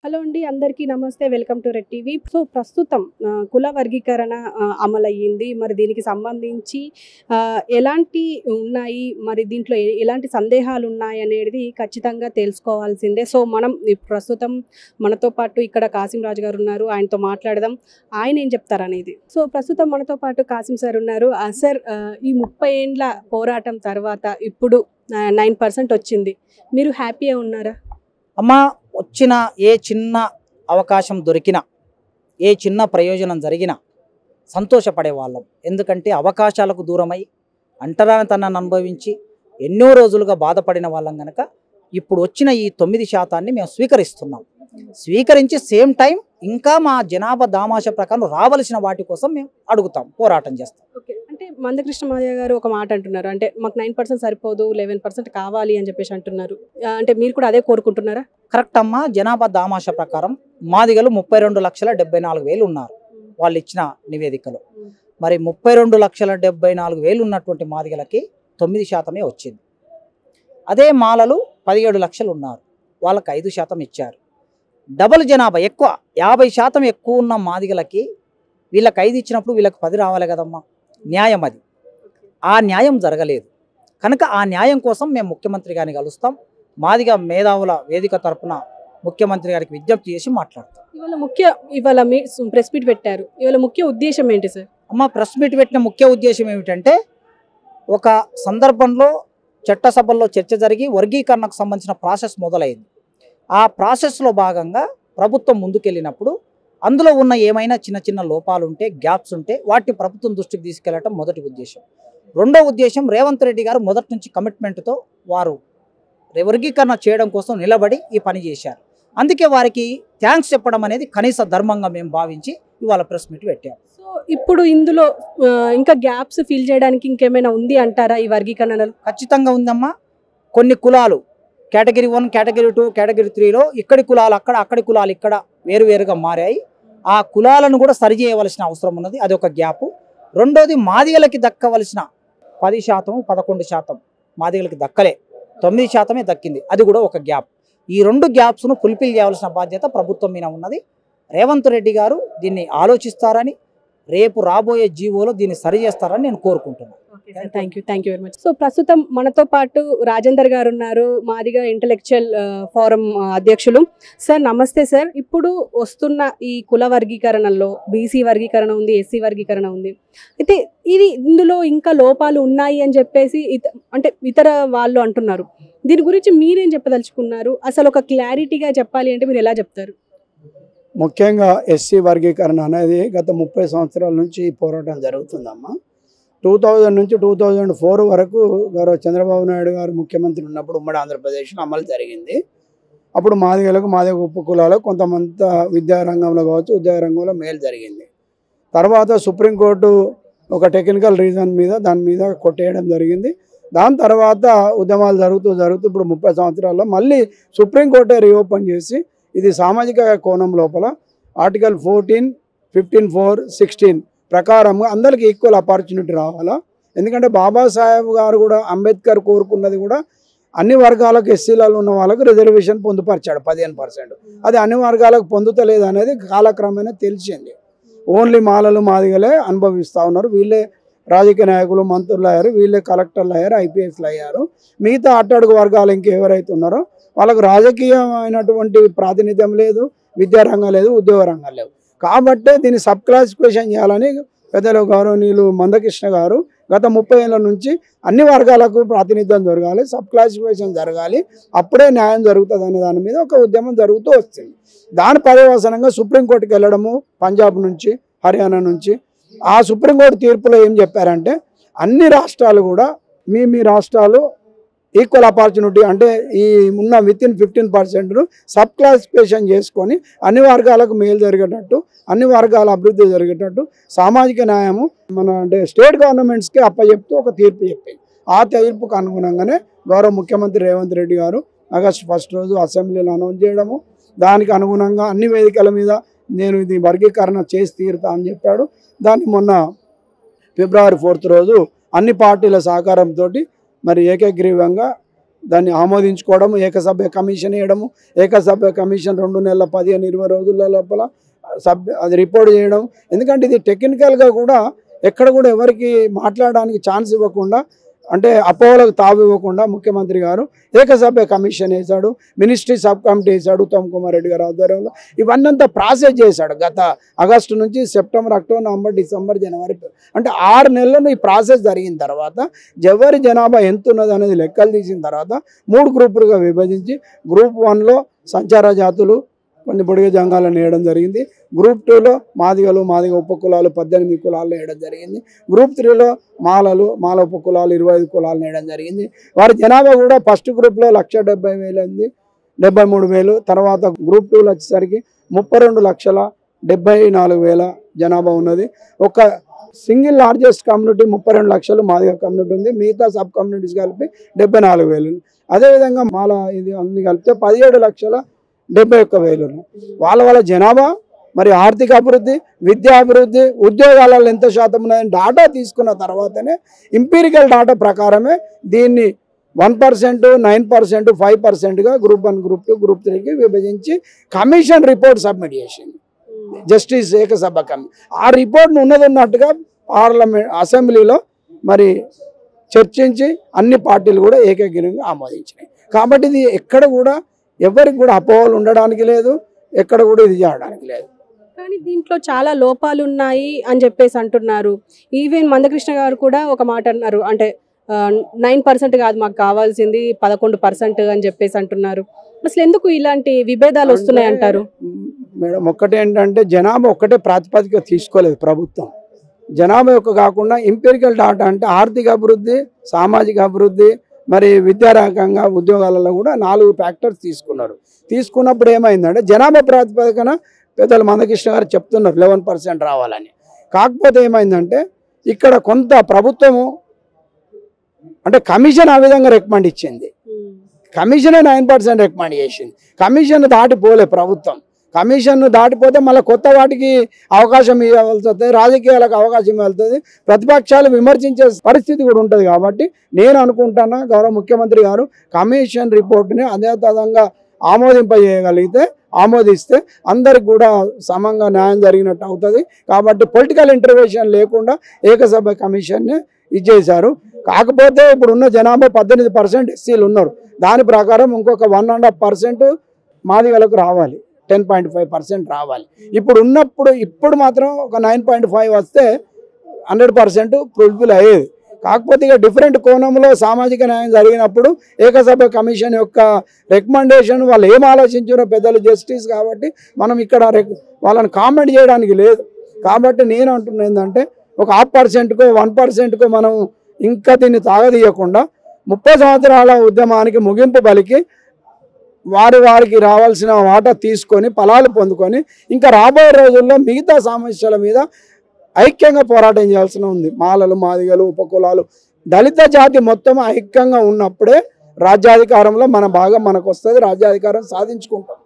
Hello అండి, అందరికీ నమస్తే. Welcome to red TV. So ప్రస్తుతం కుల వర్గీకరణ అమలయ్యింది. మరి దీనికి సంబంధించి ఎలాంటి ఉన్నాయి, మరి దీంట్లో ఎలాంటి సందేహాలు ఉన్నాయి అనేది ఖచ్చితంగా తెలుసుకోవాల్సిందే. సో మనం ప్రస్తుతం మనతో పాటు ఇక్కడ కాసిం రాజు గారు ఉన్నారు, ఆయనతో మాట్లాడదాం. ఆయన ఏం చెప్తారనేది. సో ప్రస్తుతం మనతో పాటు కాసిం సార్ ఉన్నారు. సార్, ఈ 30 ఏండ్ల పోరాటం తర్వాత ఇప్పుడు 9% వచ్చింది. మీరు హ్యాపీగా ఉన్నారా? అమ్మ, వచ్చిన ఏ చిన్న అవకాశం దొరికినా, ఏ చిన్న ప్రయోజనం జరిగినా సంతోషపడే వాళ్ళం. ఎందుకంటే అవకాశాలకు దూరమై అంటరానితనాన్ని అనుభవించి ఎన్నో రోజులుగా బాధపడిన వాళ్ళం కనుక ఇప్పుడు వచ్చిన ఈ 9% మేము స్వీకరిస్తున్నాం. స్వీకరించి సేమ్ టైం ఇంకా మా జనాభా దామాష ప్రకారం రావలసిన వాటి కోసం మేము అడుగుతాం, పోరాటం చేస్తాం. ఓకే, అంటే మందకృష్ణ మాదిగ గారు ఒక మాట అంటున్నారు, అంటే మాకు 9% సరిపోదు, 11% కావాలి అని చెప్పేసి అంటున్నారు. అంటే మీరు కూడా అదే కోరుకుంటున్నారా? కరెక్ట్ అమ్మా. జనాభా దామాష ప్రకారం మాదిగలు 32,74,000 ఉన్నారు వాళ్ళు ఇచ్చిన నివేదికలో. మరి 32,74,000 ఉన్నటువంటి మాదిగలకి 9% వచ్చింది. అదే మాలలు 17 లక్షలు ఉన్నారు, వాళ్ళకి 5% ఇచ్చారు. డబుల్ జనాభా ఎక్కువ, 50% ఎక్కువ ఉన్న మాదిగలకి వీళ్ళకి 5 ఇచ్చినప్పుడు వీళ్ళకి 10 రావాలి కదమ్మా. న్యాయం అది. ఆ న్యాయం జరగలేదు కనుక ఆ న్యాయం కోసం మేము ముఖ్యమంత్రి గారిని కలుస్తాం. మాదిగ మేధావుల వేదిక తరపున ముఖ్యమంత్రి గారికి విజ్ఞప్తి చేసి మాట్లాడతాం. ఇవాళ మీ ప్రెస్ మీట్ పెట్టారు. ఇవాళ ముఖ్య ఉద్దేశం ఏంటి సార్? అమ్మ, ప్రెస్ మీట్ పెట్టిన ముఖ్య ఉద్దేశం ఏమిటంటే, ఒక సందర్భంలో చట్టసభల్లో చర్చ జరిగి వర్గీకరణకు సంబంధించిన ప్రాసెస్ మొదలైంది. ఆ ప్రాసెస్లో భాగంగా ప్రభుత్వం ముందుకెళ్ళినప్పుడు అందులో ఉన్న ఏమైనా చిన్న చిన్న లోపాలు ఉంటే, గ్యాప్స్ ఉంటే వాటిని ప్రభుత్వం దృష్టికి తీసుకెళ్లటం మొదటి ఉద్దేశం. రెండో ఉద్దేశం, రేవంత్ రెడ్డి గారు మొదటి నుంచి కమిట్మెంట్తో వారు వర్గీకరణ చేయడం కోసం నిలబడి ఈ పని చేశారు. అందుకే వారికి థ్యాంక్స్ చెప్పడం అనేది కనీస ధర్మంగా మేము భావించి ఇవాళ ప్రెస్ మీట్ పెట్టాము. సో ఇప్పుడు ఇందులో ఇంకా గ్యాప్స్ ఫిల్ చేయడానికి ఇంకేమైనా ఉంది అంటారా ఈ వర్గీకరణలో? ఖచ్చితంగా ఉందమ్మా. కొన్ని కులాలు కేటగిరీ 1, కేటగిరీ 2, కేటగిరీ 3లో ఇక్కడి కులాలు అక్కడ, అక్కడి కులాలు ఇక్కడ వేరువేరుగా మారాయి. ఆ కులాలను కూడా సరిచేయవలసిన అవసరం ఉన్నది, అది ఒక గ్యాపు. రెండోది, మాదిగలకి దక్కవలసిన 10%, 11% మాదిగలకి దక్కలే, 9% దక్కింది, అది కూడా ఒక గ్యాప్. ఈ 2 గ్యాప్స్ను ఫుల్ఫిల్ చేయవలసిన బాధ్యత ప్రభుత్వం మీద ఉన్నది. రేవంత్ రెడ్డి గారు దీన్ని ఆలోచిస్తారని, రేపు రాబోయే జీవోలో దీన్ని సరిచేస్తారని నేను కోరుకుంటున్నాను. Thank you very much. So ప్రస్తుతం మనతో పాటు రాజేందర్ గారు ఉన్నారు, మాదిగ ఇంటలెక్చువల్ ఫోరం అధ్యక్షులు. సార్ నమస్తే సార్. ఇప్పుడు వస్తున్న ఈ కుల వర్గీకరణలో బీసీ వర్గీకరణ ఉంది, ఎస్సీ వర్గీకరణ ఉంది. అయితే ఇందులో ఇంకా లోపాలు ఉన్నాయి అని చెప్పేసి అంటే ఇతర వాళ్ళు అంటున్నారు. దీని గురించి మీరేం చెప్పదలుచుకున్నారు? అసలు ఒక క్లారిటీగా చెప్పాలి అంటే మీరు ఎలా చెప్తారు? ముఖ్యంగా ఎస్సీ వర్గీకరణ అనేది గత 30 సంవత్సరాల నుంచి పోరాటం జరుగుతుందమ్మా. 2000 నుంచి 2004 వరకు గౌరవ చంద్రబాబు నాయుడు గారు ముఖ్యమంత్రి ఉన్నప్పుడు ఉమ్మడి ఆంధ్రప్రదేశ్లో అమలు జరిగింది. అప్పుడు మాదిగ ఉప కులాలకు కొంతమంది విద్యారంగంలో కావచ్చు, ఉద్యోగ రంగంలో మేలు జరిగింది. తర్వాత సుప్రీంకోర్టు ఒక టెక్నికల్ రీజన్ మీద దాని మీద కొట్టేయడం జరిగింది. దాని తర్వాత ఉద్యమాలు జరుగుతూ ఇప్పుడు 30 సంవత్సరాల్లో మళ్ళీ సుప్రీంకోర్టే రీఓపెన్ చేసి ఇది సామాజిక కోణం లోపల ఆర్టికల్ 14, 15(4), 16 ప్రకారం అందరికీ ఈక్వల్ ఆపర్చునిటీ రావాలా. ఎందుకంటే బాబాసాహెబ్ గారు కూడా, అంబేద్కర్ కోరుకున్నది కూడా అన్ని వర్గాలకు, ఎస్సీలలో ఉన్న వాళ్ళకు రిజర్వేషన్ పొందుపరిచాడు 15%. అది అన్ని వర్గాలకు పొందుతలేదు అనేది కాలక్రమేణా తెలిసింది. ఓన్లీ మాలలు మాదిగలే అనుభవిస్తూ ఉన్నారు. వీళ్ళే రాజకీయ నాయకులు, మంత్రులు అయ్యారు, వీళ్ళే కలెక్టర్లు అయ్యారు, ఐపీఎస్లు అయ్యారు. మిగతా అట్టడుగు వర్గాలు ఇంకెవరైతే ఉన్నారో వాళ్ళకు రాజకీయమైనటువంటి ప్రాతినిధ్యం లేదు, విద్యారంగం లేదు, ఉద్యోగ రంగం లేవు. కాబట్టే దీన్ని సబ్ క్లాసిఫికేషన్ చేయాలని పెద్దలు గౌరవనీయులు మందకృష్ణ గారు గత 30 ఏళ్ళ నుంచి అన్ని వర్గాలకు ప్రాతినిధ్యం జరగాలి, సబ్ క్లాసిఫికేషన్ జరగాలి, అప్పుడే న్యాయం జరుగుతుంది అనే దాని మీద ఒక ఉద్యమం జరుగుతూ వస్తుంది. దాని పర్యవసనంగా సుప్రీంకోర్టుకి వెళ్ళడము, పంజాబ్ నుంచి, హర్యానా నుంచి. ఆ సుప్రీంకోర్టు తీర్పులో ఏం చెప్పారంటే, అన్ని రాష్ట్రాలు కూడా మీ రాష్ట్రాలు ఈక్వల్ ఆపర్చునిటీ అంటే ఈ ఉన్న వితిన్ 15%ను సబ్ క్లాసిఫికేషన్ చేసుకొని అన్ని వర్గాలకు మేలు జరిగేటట్టు, అన్ని వర్గాల అభివృద్ధి జరిగేటట్టు సామాజిక న్యాయము అంటే స్టేట్ గవర్నమెంట్స్కి అప్పచెప్తూ ఒక తీర్పు చెప్పింది. ఆ తీర్పుకు అనుగుణంగానే గౌరవ ముఖ్యమంత్రి రేవంత్ రెడ్డి గారు ఆగస్టు 1 రోజు అసెంబ్లీలో అనౌన్స్ చేయడము, దానికి అనుగుణంగా అన్ని వేదికల మీద నేను ఇది వర్గీకరణ చేసి తీరుతా అని చెప్పాడు. దాన్ని మొన్న ఫిబ్రవరి 4 రోజు అన్ని పార్టీల సహకారంతో మరి ఏకగ్రీవంగా దాన్ని ఆమోదించుకోవడము, ఏకసభ్య కమిషన్ వేయడము, ఏకసభ్య కమిషన్ 2 నెలల 15-20 రోజుల లోపల అది రిపోర్ట్ చేయడం. ఎందుకంటే ఇది టెక్నికల్గా కూడా ఎక్కడ కూడా ఎవరికి మాట్లాడడానికి ఛాన్స్ ఇవ్వకుండా, అంటే అపోహలకు తావు ఇవ్వకుండా ముఖ్యమంత్రి గారు ఏకసభ్య కమిషన్ వేశాడు, మినిస్ట్రీ సబ్ కమిటీ వేశాడు ఉత్తమ్ కుమార్ రెడ్డి గారు ఆధ్వర్యంలో. ఇవన్నీ అంతా ప్రాసెస్ చేశాడు. గత ఆగస్టు నుంచి సెప్టెంబర్, అక్టోబర్, నవంబర్, డిసెంబర్, జనవరి, అంటే 6 నెలలను ఈ ప్రాసెస్ జరిగిన తర్వాత ఎవరి జనాభా ఎంత ఉన్నది అనేది లెక్కలు తీసిన తర్వాత 3 గ్రూపులుగా విభజించి గ్రూప్ 1లో సంచార జాతులు, కొన్ని బుడిగ జంగాలను వేయడం జరిగింది. గ్రూప్ 2లో మాదిగలు, మాదిగ ఉపకులాలు 18 కులాలను వేయడం జరిగింది. గ్రూప్ 3లో మాల ఉపకులాలు 25 కులాలను వేయడం జరిగింది. వారి జనాభా కూడా ఫస్ట్ గ్రూప్లో 1,70,000 ఉంది, 73,000. తర్వాత గ్రూప్ 2లో వచ్చేసరికి 32,74,000 జనాభా ఉన్నది. ఒక సింగిల్ లార్జెస్ట్ కమ్యూనిటీ 32 లక్షలు మాదిగ కమ్యూనిటీ ఉంది. మిగతా సబ్ కమ్యూనిటీస్ కలిపి 74,000. అదేవిధంగా మాల ఇది అన్ని కలిపితే 17,71,000 ఉన్నాయి. వాళ్ళ జనాభా, మరి ఆర్థిక అభివృద్ధి, విద్యా అభివృద్ధి, ఉద్యోగాలలో ఎంత శాతం ఉన్నదని డాటా తీసుకున్న తర్వాతనే ఇంపీరికల్ డాటా ప్రకారమే దీన్ని 1%, 9%, 5%గా గ్రూప్ 1, గ్రూప్ 2, గ్రూప్ 3కి విభజించి కమిషన్ రిపోర్ట్ సబ్మిట్ చేసింది జస్టిస్ ఏకసభ కమిషన్. ఆ రిపోర్ట్ను ఉన్నట్టుగా పార్లమెంట్ అసెంబ్లీలో మరి చర్చించి అన్ని పార్టీలు కూడా ఏకగ్రీవంగా ఆమోదించినాయి. కాబట్టి ఇది ఎక్కడ కూడా ఎవరికి కూడా అపోహలు ఉండడానికి లేదు, ఎక్కడ కూడా ఇది చేయడానికి లేదు. కానీ దీంట్లో చాలా లోపాలు ఉన్నాయి అని చెప్పేసి అంటున్నారు. ఈవెన్ మందకృష్ణ గారు కూడా ఒక మాట అన్నారు, అంటే 9% కాదు మాకు కావాల్సింది 11% అని చెప్పేసి అంటున్నారు. అసలు ఎందుకు ఇలాంటి విభేదాలు వస్తున్నాయి అంటారు? మేడం, ఒక్కటే ఏంటంటే జనాభా ఒక్కటే ప్రాతిపదిక తీసుకోలేదు ప్రభుత్వం. జనాభా యొక్క కాకుండా ఇంపెరికల్ డాటా అంటే ఆర్థిక అభివృద్ధి, సామాజిక అభివృద్ధి, మరి విద్యారకంగా ఉద్యోగాలలో కూడా 4 ఫ్యాక్టర్స్ తీసుకున్నారు. తీసుకున్నప్పుడు ఏమైందంటే జనాభా ప్రాతిపదికన పెద్దలు మందకృష్ణ గారు చెప్తున్నారు 11% రావాలని. కాకపోతే ఏమైందంటే ఇక్కడ కొంత ప్రభుత్వము అంటే కమిషన్ ఆ విధంగా రికమెండ్ ఇచ్చింది. కమిషనే 9% రికమెండ్ చేసింది. కమిషన్ దాటిపోలే ప్రభుత్వం. కమిషన్ దాటిపోతే మళ్ళీ కొత్త వాటికి అవకాశం ఇవ్వాల్సి వస్తుంది, రాజకీయాలకు అవకాశం వెళ్తుంది, ప్రతిపక్షాలు విమర్శించే పరిస్థితి కూడా ఉంటుంది. కాబట్టి నేను అనుకుంటున్నా గౌరవ ముఖ్యమంత్రి గారు కమిషన్ రిపోర్ట్ని అదేవిధంగా ఆమోదిస్తే అందరికి కూడా సమంగా న్యాయం జరిగినట్టు అవుతుంది. కాబట్టి పొలిటికల్ ఇంటర్వెన్షన్ లేకుండా ఏకసభ్య కమిషన్ని ఇచ్చేశారు. కాకపోతే ఇప్పుడు ఉన్న జనాభా 18% ఎస్సీలు ఉన్నారు. దాని ప్రకారం ఇంకొక 1.5% మాదిగలకు రావాలి, 10.5% రావాలి. ఇప్పుడు మాత్రం ఒక 9.5 వస్తే 100% ఫుల్ఫిల్ అయ్యేది. కాకపోతే ఇక డిఫరెంట్ కోణంలో సామాజిక న్యాయం జరిగినప్పుడు ఏకసభ్య కమిషన్ యొక్క రికమెండేషన్ వాళ్ళు ఏం ఆలోచించారో పెద్దలు జస్టిస్ కాబట్టి మనం ఇక్కడ వాళ్ళని కామెంట్ చేయడానికి లేదు. కాబట్టి నేను అంటున్నా ఏంటంటే ఒక 0.5%కో 1%కో మనం ఇంకా దీన్ని తాగదీయకుండా 30 సంవత్సరాల ఉద్యమానికి ముగింపు పలికి వారికి రావాల్సిన వాటా తీసుకొని ఫలాలు పొందుకొని ఇంకా రాబోయే రోజుల్లో మిగతా సమస్యల మీద ఐక్యంగా పోరాటం చేయాల్సిన ఉంది. మాలలు, మాదిగలు, ఉపకులాలు, దళిత జాతి మొత్తం ఐక్యంగా ఉన్నప్పుడే రాజ్యాధికారంలో మన భాగం మనకు వస్తుంది, రాజ్యాధికారం సాధించుకుంటాం.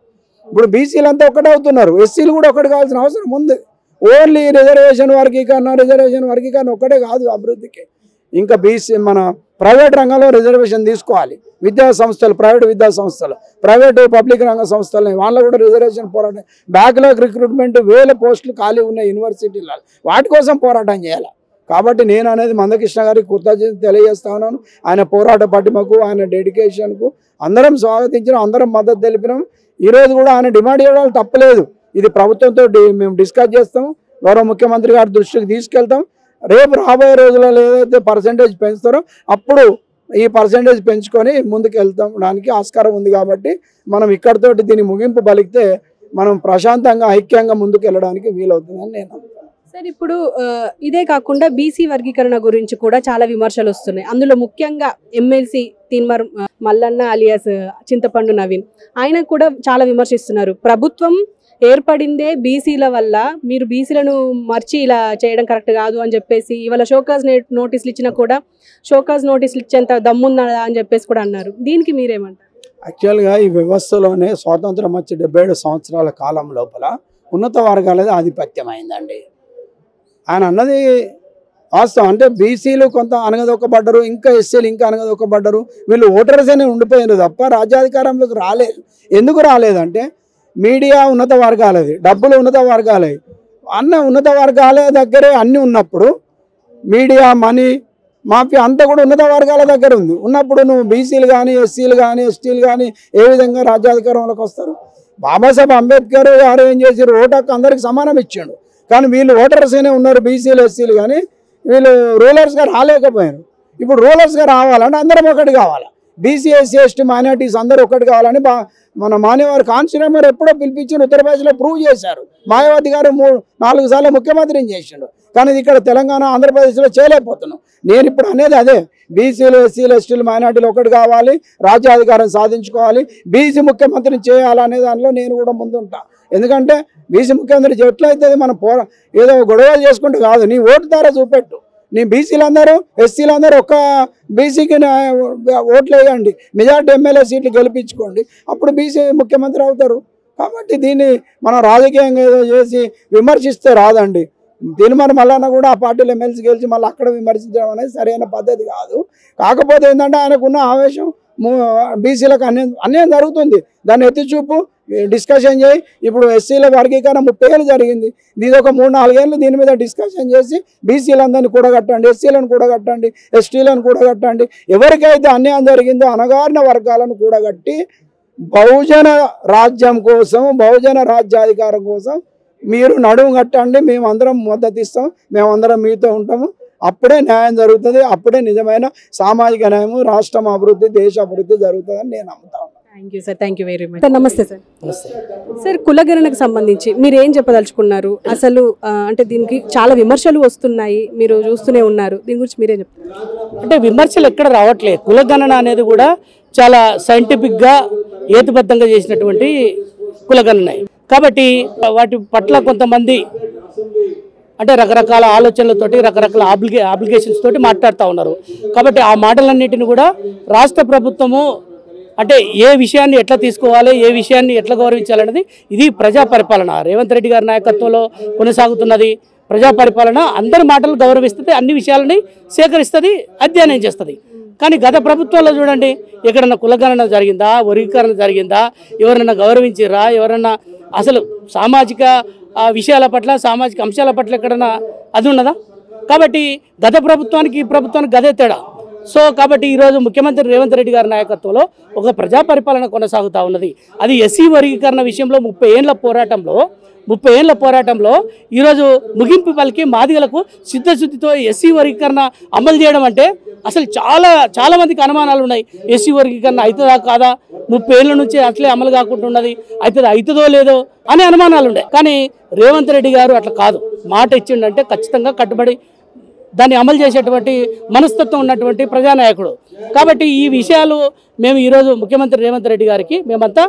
ఇప్పుడు బీసీలు అంతా ఒకటే అవుతున్నారు, ఎస్సీలు కూడా ఒకటి కావాల్సిన అవసరం ఉంది. ఓన్లీ రిజర్వేషన్ వర్గీకరణ ఒక్కటే కాదు అభివృద్ధికి. ఇంకా బీసీ మన ప్రైవేట్ రంగంలో రిజర్వేషన్ తీసుకోవాలి. విద్యా సంస్థలు, ప్రైవేట్ విద్యా సంస్థలు, ప్రైవేటు పబ్లిక్ రంగ సంస్థలు, వాళ్ళ కూడా రిజర్వేషన్ పోరాటం. బ్యాక్లాగ్ రిక్రూట్మెంట్ 1000 పోస్టులు ఖాళీ ఉన్నాయి యూనివర్సిటీలలో, వాటి కోసం పోరాటం చేయాలి. కాబట్టి నేను అనేది మందకృష్ణ గారికి కృతజ్ఞత తెలియజేస్తా ఉన్నాను. ఆయన పోరాట పటిమకు, ఆయన డెడికేషన్కు అందరం స్వాగతించినాం, అందరం మద్దతు తెలిపినాం. ఈరోజు కూడా ఆయన డిమాండ్ చేయడం తప్పలేదు. ఇది ప్రభుత్వంతో మేము డిస్కస్ చేస్తాము, గౌరవ ముఖ్యమంత్రి గారి దృష్టికి తీసుకెళ్తాం. రేపు రాబోయే రోజులలో ఏదైతే పర్సెంటేజ్ పెంచుతారో అప్పుడు ఈ పర్సెంటేజ్ పెంచుకొని ముందుకు వెళ్తాడానికి ఆస్కారం ఉంది. కాబట్టి మనం ఇక్కడితోటి దీన్ని ముగింపు పలికితే మనం ప్రశాంతంగా ఐక్యంగా ముందుకు వెళ్ళడానికి వీలవుతుందని నేను అనుకుంటున్నాను. సార్, ఇప్పుడు ఇదే కాకుండా బీసీ వర్గీకరణ గురించి కూడా చాలా విమర్శలు వస్తున్నాయి. అందులో ముఖ్యంగా ఎమ్మెల్సీ తీన్మార్ మల్లన్న అలియాస్ చింతపండు నవీన్, ఆయన కూడా చాలా విమర్శిస్తున్నారు. ప్రభుత్వం ఏర్పడిందే బీసీల వల్ల, మీరు బీసీలను మర్చి ఇలా చేయడం కరెక్ట్ కాదు అని చెప్పేసి ఇవాళ షోకాజ్ నోటీసులు ఇచ్చినా కూడా షోకాజ్ నోటీసులు ఇచ్చేంత దమ్ముందా అని చెప్పేసి కూడా అన్నారు. దీనికి మీరేమంటారు? యాక్చువల్గా ఈ వ్యవస్థలోనే స్వాతంత్రం వచ్చి 77 సంవత్సరాల కాలం లోపల ఉన్నత వర్గాలది ఆధిపత్యం అయిందండి. ఆయన అన్నది వాస్తవం. అంటే బీసీలు కొంత అనగదొక్కబడ్డరు, ఇంకా ఎస్సీలు ఇంకా అనగదొక్కబడ్డరు. వీళ్ళు ఓటర్స్ అనే ఉండిపోయినారు తప్ప రాజ్యాధికారంలోకి రాలేదు. ఎందుకు రాలేదంటే మీడియా ఉన్నత వర్గాలది, డబ్బులు ఉన్నత వర్గాలవి, ఉన్నత వర్గాల దగ్గరే అన్నీ ఉన్నప్పుడు మీడియా, మనీ, మాఫియా అంతా కూడా ఉన్నత వర్గాల దగ్గర ఉన్నప్పుడు నువ్వు బీసీలు కానీ ఎస్సీలు కానీ ఎస్టీలు కానీ ఏ విధంగా రాజ్యాధికారంలోకి వస్తారు? బాబాసాహెబ్ అంబేద్కర్ గారు ఏం చేశారు? ఓటు హక్కు అందరికి సమానం ఇచ్చాడు. కానీ వీళ్ళు ఓటర్స్గానే ఉన్నారు, బీసీలు ఎస్సీలు, కానీ వీళ్ళు రూలర్స్గా రాలేకపోయారు. ఇప్పుడు రూలర్స్గా రావాలంటే అందరం ఒకటి కావాలి. బీసీ ఎస్సీ ఎస్టీ మైనార్టీస్ అందరూ ఒకటి కావాలని మన మాన్యవారి కాన్స్టిట్యూషన్ ఎప్పుడో పిలిపించి ఉత్తరప్రదేశ్లో ప్రూవ్ చేశారు. మాయావతి గారు 3-4 సార్లు ముఖ్యమంత్రిని చేసిండు. కానీ ఇక్కడ తెలంగాణ ఆంధ్రప్రదేశ్లో చేయలేకపోతున్నాం. నేను ఇప్పుడు అనేది అదే, బీసీలు ఎస్సీలు ఎస్టీలు మైనార్టీలు ఒకటి కావాలి, రాజ్యాధికారం సాధించుకోవాలి, బీసీ ముఖ్యమంత్రిని చేయాలనే దానిలో నేను కూడా ముందుంటా. ఎందుకంటే బీసీ ముఖ్యమంత్రి ఎట్లయితే మనం ఏదో గొడవలు చేసుకుంటూ కాదు, నీ ఓటు ద్వారా చూపెట్టు. నీ బీసీలందరూ ఎస్సీలందరూ ఒక్క బీసీకి ఓట్లు వేయండి, మెజార్టీ ఎమ్మెల్యే సీట్లు గెలిపించుకోండి, అప్పుడు బీసీ ముఖ్యమంత్రి అవుతారు. కాబట్టి దీన్ని మనం రాజకీయంగా ఏదో చేసి విమర్శిస్తే రాదండి. తిరుమల మల్లన్న కూడా ఆ పార్టీలో ఎమ్మెల్సీ గెలిచి మళ్ళీ అక్కడ విమర్శించడం అనేది సరైన పద్ధతి కాదు. కాకపోతే ఏంటంటే ఆయనకున్న ఆవేశం బీసీలకు అన్యాయం జరుగుతుంది, దాన్ని ఎత్తి చూపు డిస్కషన్ చేయి. ఇప్పుడు ఎస్సీల వర్గీకరణ 30 ఏళ్ళు జరిగింది, దీని ఒక 3-4 ఏళ్ళు దీని మీద డిస్కషన్ చేసి బీసీలందరినీ కూడగట్టండి, ఎస్సీలను కూడగట్టండి, ఎస్టీలను కూడగట్టండి. ఎవరికైతే అన్యాయం జరిగిందో అనగారిన వర్గాలను కూడగట్టి బహుజన రాజ్యం కోసం, బహుజన రాజ్యాధికారం కోసం మీరు నడుము కట్టండి, మేమందరం మద్దతు ఇస్తాం, మేమందరం మీతో ఉంటాము. అప్పుడే న్యాయం జరుగుతుంది, అప్పుడే నిజమైన సామాజిక న్యాయము, రాష్ట్రం అభివృద్ధి, దేశ అభివృద్ధి జరుగుతుందని నేను నమ్ముతాను. Thank you sir, thank you very much. నమస్తే సార్. సార్, కులగణనకు సంబంధించి మీరు ఏం చెప్పదలుచుకున్నారు? అసలు అంటే దీనికి చాలా విమర్శలు వస్తున్నాయి, మీరు చూస్తూనే ఉన్నారు, దీని గురించి మీరేం చెప్తారు? అంటే విమర్శలు ఎక్కడ రావట్లేదు. కులగణన అనేది కూడా చాలా సైంటిఫిక్గా హేతుబద్ధంగా చేసినటువంటి కులగణన. కాబట్టి వాటి పట్ల కొంతమంది అంటే రకరకాల ఆలోచనలతోటి, రకరకాల అప్లికేషన్స్ తోటి మాట్లాడుతూ ఉన్నారు. కాబట్టి ఆ మాటలన్నిటిని కూడా రాష్ట్ర ప్రభుత్వము అంటే ఏ విషయాన్ని ఎట్లా తీసుకోవాలి, ఏ విషయాన్ని ఎట్లా గౌరవించాలనేది ఇది ప్రజా పరిపాలన. రేవంత్ రెడ్డి గారి నాయకత్వంలో కొనసాగుతున్నది ప్రజా పరిపాలన. అందరి మాటలు గౌరవిస్తుంది, అన్ని విషయాలని సేకరిస్తుంది, అధ్యయనం చేస్తుంది. కానీ గత ప్రభుత్వంలో చూడండి, ఎక్కడన్నా కులగణన జరిగిందా, వర్గీకరణ జరిగిందా, ఎవరన్నా గౌరవించిర్రా, ఎవరన్నా అసలు సామాజిక విషయాల పట్ల, సామాజిక అంశాల పట్ల ఎక్కడన్నా అది ఉన్నదా? కాబట్టి గత ప్రభుత్వానికి ఈ ప్రభుత్వానికి గదే తేడా. సో కాబట్టి ఈరోజు ముఖ్యమంత్రి రేవంత్ రెడ్డి గారి నాయకత్వంలో ఒక ప్రజా పరిపాలన కొనసాగుతూ ఉన్నది. అది ఎస్సీ వర్గీకరణ విషయంలో 30 ఏళ్ల పోరాటంలో ఈరోజు ముగింపు పలికి మాదిగలకు సిద్ధశుద్ధితో ఎస్సీ వర్గీకరణ అమలు చేయడం అంటే అసలు చాలా మందికి అనుమానాలు ఉన్నాయి. ఎస్సీ వర్గీకరణ అవుతుందా కాదా, 30 ఏళ్ళ నుంచి అట్లే అమలు కాకుండా ఉన్నది, అవుతుందో లేదో అనే అనుమానాలు ఉన్నాయి. కానీ రేవంత్ రెడ్డి గారు అట్లా కాదు, మాట ఇచ్చిండంటే ఖచ్చితంగా కట్టుబడి దాన్ని అమలు చేసేటువంటి మనస్తత్వం ఉన్నటువంటి ప్రజానాయకుడు. కాబట్టి ఈ విషయాలు మేము ఈరోజు ముఖ్యమంత్రి రేవంత్ రెడ్డి గారికి మేమంతా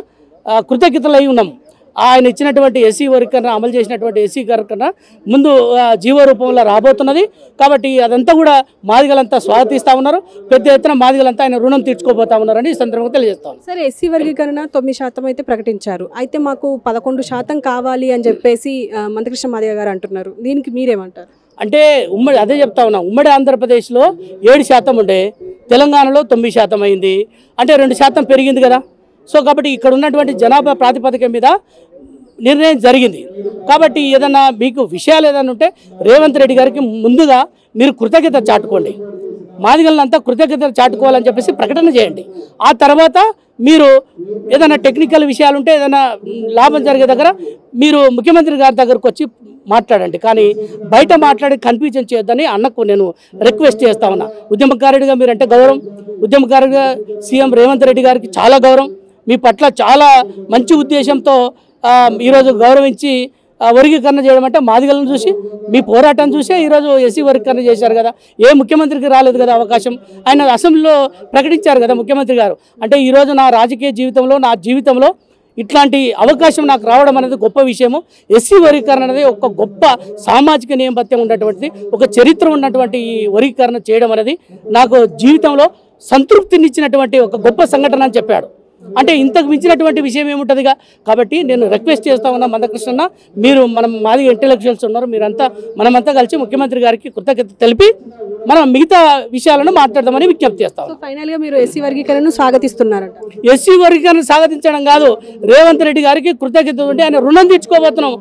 కృతజ్ఞతలై ఉన్నాము. ఆయన ఇచ్చినటువంటి ఎస్సీ వర్గీకరణ, అమలు చేసినటువంటి ఎస్సీ వర్గీకరణ ముందు జీవో రూపంలో రాబోతున్నది. కాబట్టి అదంతా కూడా మాదిగలంతా స్వాగతిస్తూ ఉన్నారు. పెద్ద ఎత్తున మాదిగలంతా ఆయన రుణం తీర్చుకోబోతా ఉన్నారని ఈ సందర్భంగా తెలియజేస్తాను. సరే, ఎస్సీ వర్గీకరణ 9% అయితే ప్రకటించారు, అయితే మాకు 11% కావాలి అని చెప్పేసి మంత్రికృష్ణ మాదిగ గారు అంటున్నారు. దీనికి మీరేమంటారు? అంటే అదే చెప్తా ఉన్నాం, ఉమ్మడి ఆంధ్రప్రదేశ్లో 7% ఉండే, తెలంగాణలో 9% అయింది, అంటే 2% పెరిగింది కదా. సో కాబట్టి ఇక్కడ ఉన్నటువంటి జనాభా ప్రాతిపదిక మీద నిర్ణయం జరిగింది. కాబట్టి ఏదన్నా మీకు విషయాలు ఏదైనా ఉంటే రేవంత్ రెడ్డి గారికి ముందుగా మీరు కృతజ్ఞత చాటుకోండి, మాదిగలంతా కృతజ్ఞత చాటుకోవాలని చెప్పేసి ప్రకటన చేయండి. ఆ తర్వాత మీరు ఏదైనా టెక్నికల్ విషయాలు ఉంటే, ఏదైనా లాభం జరిగే దగ్గర మీరు ముఖ్యమంత్రి గారి దగ్గరకు వచ్చి మాట్లాడండి. కానీ బయట మాట్లాడి కన్ఫ్యూజన్ చేయొద్దని అన్నకు నేను రిక్వెస్ట్ చేస్తా ఉన్నా. ఉద్యమకారుడిగా మీరంటే గౌరవం, ఉద్యమకారుడిగా సీఎం రేవంత్ రెడ్డి గారికి చాలా గౌరవం, మీ పట్ల చాలా మంచి ఉద్దేశంతో ఈరోజు గౌరవించి వర్గీకరణ చేయడం అంటే మాదిగలను చూసి, మీ పోరాటం చూసే ఈరోజు ఎస్సీ వర్గీకరణ చేశారు కదా. ఏ ముఖ్యమంత్రికి రాలేదు కదా అవకాశం, ఆయన అసెంబ్లీలో ప్రకటించారు కదా ముఖ్యమంత్రి గారు. అంటే ఈరోజు నా రాజకీయ జీవితంలో, నా జీవితంలో ఇట్లాంటి అవకాశం నాకు రావడం అనేది గొప్ప విషయము. ఎస్సీ వర్గీకరణ అనేది ఒక గొప్ప సామాజిక నేపథ్యం ఉన్నటువంటిది, ఒక చరిత్ర ఉన్నటువంటి ఈ వర్గీకరణ చేయడం అనేది నాకు జీవితంలో సంతృప్తినిచ్చినటువంటి ఒక గొప్ప సంఘటన అని చెప్పాడు. అంటే ఇంతకు మించినటువంటి విషయం ఏముంటుందిగా. కాబట్టి నేను రిక్వెస్ట్ చేస్తా ఉన్నా మందకృష్ణ, మీరు మనం మాదిగ ఇంటెలెక్చువల్స్ ఉన్నారు, మీరంతా మనమంతా కలిసి ముఖ్యమంత్రి గారికి కృతజ్ఞత తెలిపి మనం మిగతా విషయాలను మాట్లాడదామని విజ్ఞప్తి చేస్తాం. ఫైనల్ గా మీరు ఎస్సీ వర్గీకరణను స్వాగతిస్తున్నారట. ఎస్సీ వర్గీకరణ స్వాగతించడం కాదు, రేవంత్ రెడ్డి గారికి కృతజ్ఞత ఉంటే ఆయన రుణం తీర్చుకోబోతున్నాం.